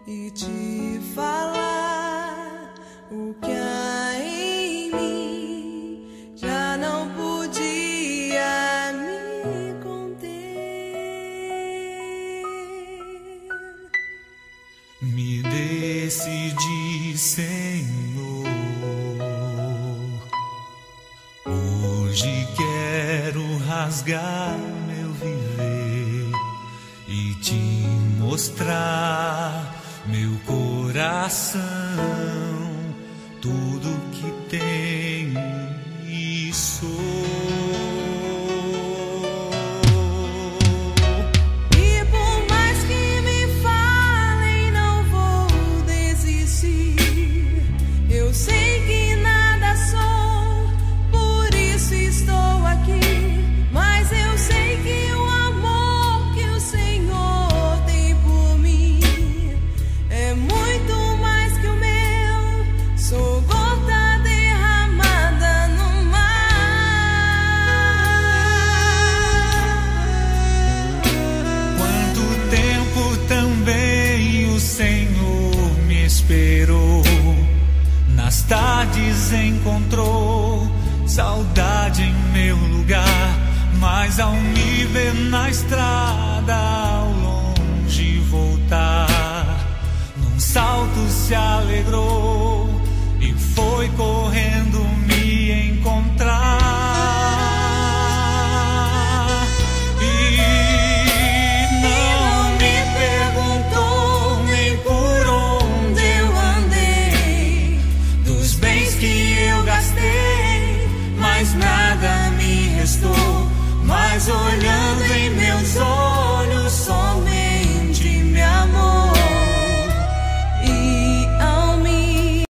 e te falar o que há em mim já não podia me conter. Me decidi, Senhor, hoje quero rasgar meu viver e te mostrar meu coração, tudo que tenho e sou. E por mais que me falem, não vou desistir. Eu sei que nada sou, por isso estou aqui. Mas eu sei que o amor que o Senhor tem por mim é muito mais que o meu. Sou gota derramada no mar. Quanto tempo também o Senhor me esperou, nas tardes encontrou saudade em meu lugar, mas ao me ver na estrada ao longe voltar, num salto se alegrou e foi correndo me encontrar. E não me perguntou nem por onde eu andei, dos bens que eu gastei, mas nada me restou. Mas olhando em meus olhos,